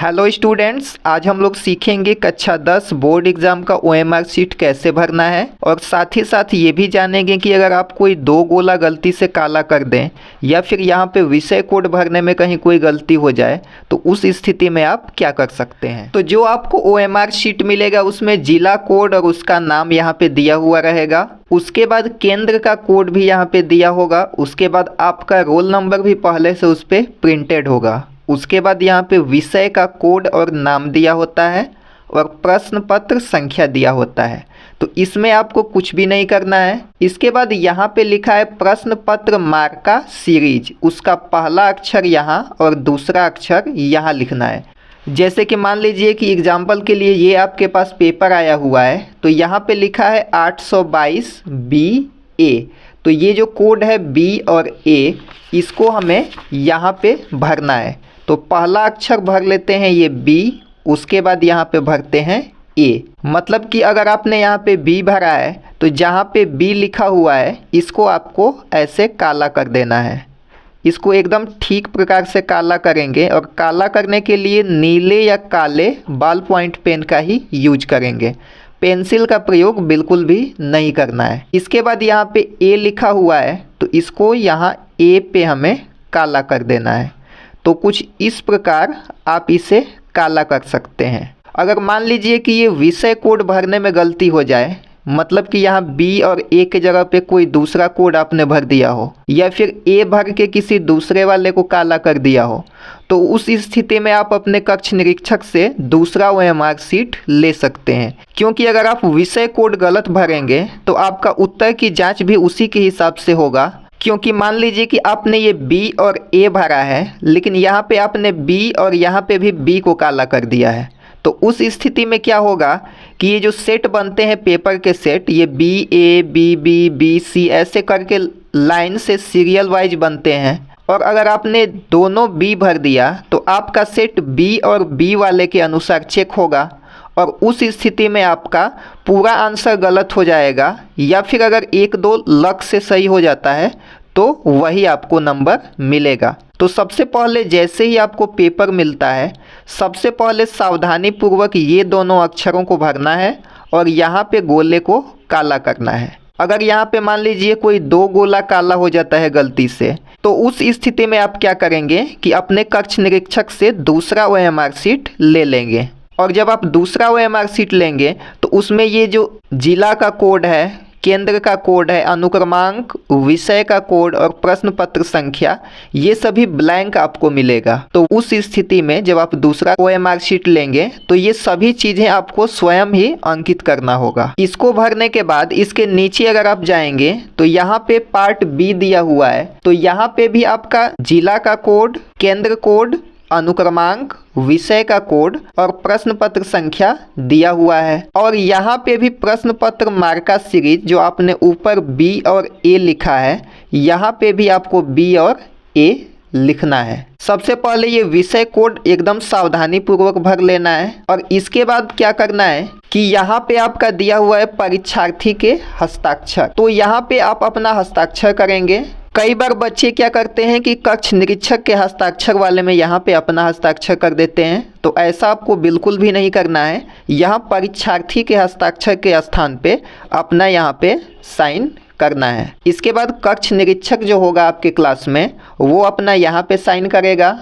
Hello students, आज हम लोग सीखेंगे कक्षा 10 बोर्ड एग्जाम का ओएमआर शीट कैसे भरना है और साथ ही साथ ये भी जानेंगे कि अगर आप कोई दो गोला गलती से काला कर दें या फिर यहाँ पे विषय कोड भरने में कहीं कोई गलती हो जाए तो उस स्थिति में आप क्या कर सकते हैं। तो जो आपको ओएमआर शीट मिलेगा उसमें जिला कोड और उसका नाम यहाँ पे दिया हुआ रहेगा। उसके बाद केंद्र का कोड भी यहाँ पे दिया होगा। उसके बाद आपका रोल नंबर भी पहले से उस पर प्रिंटेड होगा। उसके बाद यहाँ पे विषय का कोड और नाम दिया होता है और प्रश्न पत्र संख्या दिया होता है। तो इसमें आपको कुछ भी नहीं करना है। इसके बाद यहाँ पे लिखा है प्रश्न पत्र मार्का सीरीज, उसका पहला अक्षर यहाँ और दूसरा अक्षर यहाँ लिखना है। जैसे कि मान लीजिए कि एग्जाम्पल के लिए ये आपके पास पेपर आया हुआ है तो यहाँ पे लिखा है 822 BA। तो ये जो कोड है B और A इसको हमें यहाँ पे भरना है। तो पहला अक्षर भर लेते हैं ये B, उसके बाद यहाँ पे भरते हैं A। मतलब कि अगर आपने यहाँ पे B भरा है तो जहाँ पे B लिखा हुआ है इसको आपको ऐसे काला कर देना है। इसको एकदम ठीक प्रकार से काला करेंगे और काला करने के लिए नीले या काले बॉल पॉइंट पेन का ही यूज करेंगे। पेंसिल का प्रयोग बिल्कुल भी नहीं करना है। इसके बाद यहाँ पे A लिखा हुआ है तो इसको यहाँ A पे हमें काला कर देना है। तो कुछ इस प्रकार आप इसे काला कर सकते हैं। अगर मान लीजिए कि ये विषय कोड भरने में गलती हो जाए, मतलब कि यहाँ B और A के जगह पे कोई दूसरा कोड आपने भर दिया हो या फिर A भर के किसी दूसरे वाले को काला कर दिया हो, तो उस स्थिति में आप अपने कक्ष निरीक्षक से दूसरा ओएमआर शीट ले सकते हैं। क्योंकि अगर आप विषय कोड गलत भरेंगे तो आपका उत्तर की जांच भी उसी के हिसाब से होगा। क्योंकि मान लीजिए कि आपने ये B और A भरा है लेकिन यहाँ पे आपने B और यहाँ पे भी B को काला कर दिया है, तो उस स्थिति में क्या होगा कि ये जो सेट बनते हैं पेपर के सेट, ये BA BB BC ऐसे करके लाइन से सीरियल वाइज बनते हैं। और अगर आपने दोनों B भर दिया तो आपका सेट B और B वाले के अनुसार चेक होगा और उस स्थिति में आपका पूरा आंसर गलत हो जाएगा। या फिर अगर एक दो लक से सही हो जाता है तो वही आपको नंबर मिलेगा। तो सबसे पहले जैसे ही आपको पेपर मिलता है सबसे पहले सावधानी पूर्वक ये दोनों अक्षरों को भरना है और यहाँ पे गोले को काला करना है। अगर यहाँ पे मान लीजिए कोई दो गोला काला हो जाता है गलती से, तो उस स्थिति में आप क्या करेंगे कि अपने कक्ष निरीक्षक से दूसरा ओएमआर शीट ले लेंगे। और जब आप दूसरा ओएमआर शीट लेंगे तो उसमें ये जो जिला का कोड है, केंद्र का कोड है, अनुक्रमांक, विषय का कोड और प्रश्न पत्र संख्या, ये सभी ब्लैंक आपको मिलेगा। तो उस स्थिति में जब आप दूसरा ओएमआर शीट लेंगे तो ये सभी चीजें आपको स्वयं ही अंकित करना होगा। इसको भरने के बाद इसके नीचे अगर आप जाएंगे तो यहाँ पे पार्ट B दिया हुआ है। तो यहाँ पे भी आपका जिला का कोड, केंद्र कोड, अनुक्रमांक, विषय का कोड और प्रश्न पत्र संख्या दिया हुआ है। और यहाँ पे भी प्रश्न पत्र मार्का सीरीज जो आपने ऊपर B और A लिखा है, यहाँ पे भी आपको B और A लिखना है। सबसे पहले ये विषय कोड एकदम सावधानी पूर्वक भर लेना है। और इसके बाद क्या करना है कि यहाँ पे आपका दिया हुआ है परीक्षार्थी के हस्ताक्षर, तो यहाँ पे आप अपना हस्ताक्षर करेंगे। कई बार बच्चे क्या करते हैं कि कक्ष निरीक्षक के हस्ताक्षर वाले में यहाँ पे अपना हस्ताक्षर कर देते हैं, तो ऐसा आपको बिल्कुल भी नहीं करना है। यहाँ परीक्षार्थी के हस्ताक्षर के स्थान पे अपना यहाँ पे साइन करना है। इसके बाद कक्ष निरीक्षक जो होगा आपके क्लास में वो अपना यहाँ पे साइन करेगा।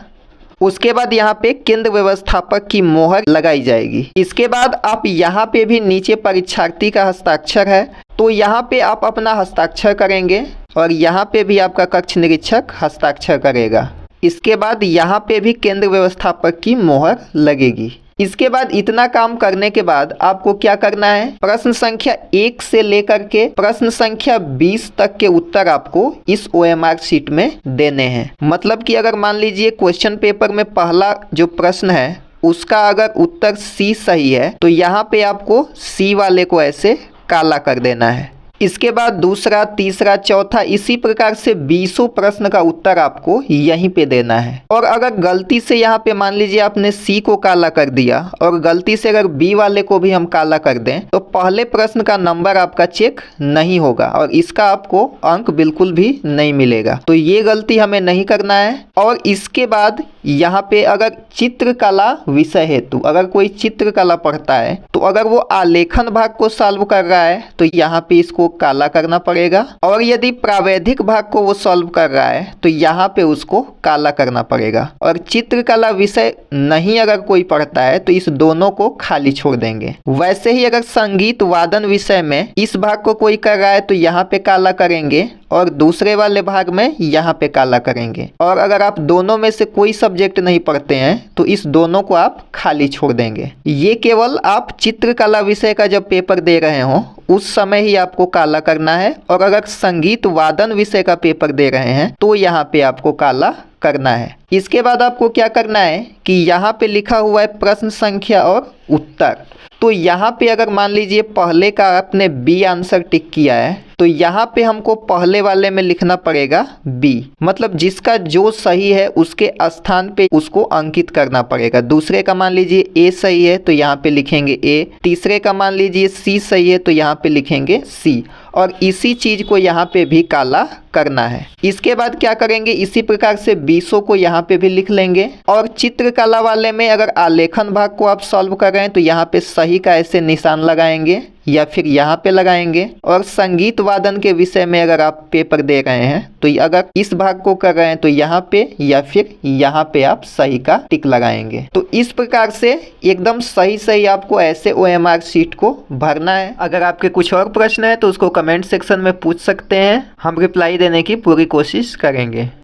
उसके बाद यहाँ पे केंद्र व्यवस्थापक की मोहर लगाई जाएगी। इसके बाद आप यहाँ पे भी नीचे परीक्षार्थी का हस्ताक्षर है तो यहाँ पे आप अपना हस्ताक्षर करेंगे और यहाँ पे भी आपका कक्ष निरीक्षक हस्ताक्षर करेगा। इसके बाद यहाँ पे भी केंद्र व्यवस्थापक की मोहर लगेगी। इसके बाद इतना काम करने के बाद आपको क्या करना है, प्रश्न संख्या 1 से लेकर के प्रश्न संख्या 20 तक के उत्तर आपको इस ओएमआर शीट में देने हैं। मतलब कि अगर मान लीजिए क्वेश्चन पेपर में पहला जो प्रश्न है उसका अगर उत्तर C सही है तो यहाँ पे आपको C वाले को ऐसे काला कर देना है। इसके बाद दूसरा, तीसरा, चौथा, इसी प्रकार से 20 प्रश्न का उत्तर आपको यहीं पे देना है। और अगर गलती से यहाँ पे मान लीजिए आपने C को काला कर दिया और गलती से अगर B वाले को भी हम काला कर दें तो पहले प्रश्न का नंबर आपका चेक नहीं होगा और इसका आपको अंक बिल्कुल भी नहीं मिलेगा। तो ये गलती हमें नहीं करना है। और इसके बाद यहाँ पे अगर चित्रकला विषय हेतु अगर कोई चित्रकला पढ़ता है तो अगर वो आलेखन भाग को सॉल्व कर रहा है तो यहाँ पे इसको काला करना पड़ेगा, और यदि प्रावैधिक भाग को वो सॉल्व कर रहा है तो यहाँ पे उसको काला करना पड़ेगा। और चित्रकला विषय नहीं अगर कोई पढ़ता है तो इस दोनों को खाली छोड़ देंगे। वैसे ही अगर संगीत वादन विषय में इस भाग को कोई कर रहा है तो यहाँ पे काला करेंगे और दूसरे वाले भाग में यहाँ पे काला करेंगे। और अगर आप दोनों में से कोई सब्जेक्ट नहीं पढ़ते हैं तो इस दोनों को आप खाली छोड़ देंगे। ये केवल आप चित्रकला विषय का जब पेपर दे रहे हो उस समय ही आपको काला करना है, और अगर संगीत वादन विषय का पेपर दे रहे हैं तो यहाँ पे आपको काला करना है। इसके बाद आपको क्या करना है कि यहाँ पे लिखा हुआ है प्रश्न संख्या और उत्तर। तो यहाँ पे अगर मान लीजिए पहले का आपने बी आंसर टिक किया है तो यहाँ पे हमको पहले वाले में लिखना पड़ेगा बी, मतलब जिसका जो सही है उसके स्थान पे उसको अंकित करना पड़ेगा। दूसरे का मान लीजिए ए सही है तो यहाँ पे लिखेंगे ए, तीसरे का मान लीजिए सी सही है तो यहाँ पे लिखेंगे सी, और इसी चीज को यहाँ पे भी काला करना है। इसके बाद क्या करेंगे, इसी प्रकार से 20 को यहाँ पे भी लिख लेंगे। और चित्रकला वाले में अगर आलेखन भाग को आप सॉल्व कर रहे हैं तो यहाँ पे सही का ऐसे निशान लगाएंगे या फिर यहाँ पे लगाएंगे। और संगीत वादन के विषय में अगर आप पेपर दे रहे हैं तो अगर इस भाग को कर रहे हैं तो यहाँ पे या फिर यहाँ पे आप सही का टिक लगाएंगे। तो इस प्रकार से एकदम सही सही आपको ऐसे OMR शीट को भरना है। अगर आपके कुछ और प्रश्न है तो उसको कमेंट सेक्शन में पूछ सकते हैं, हम रिप्लाई देने की पूरी कोशिश करेंगे।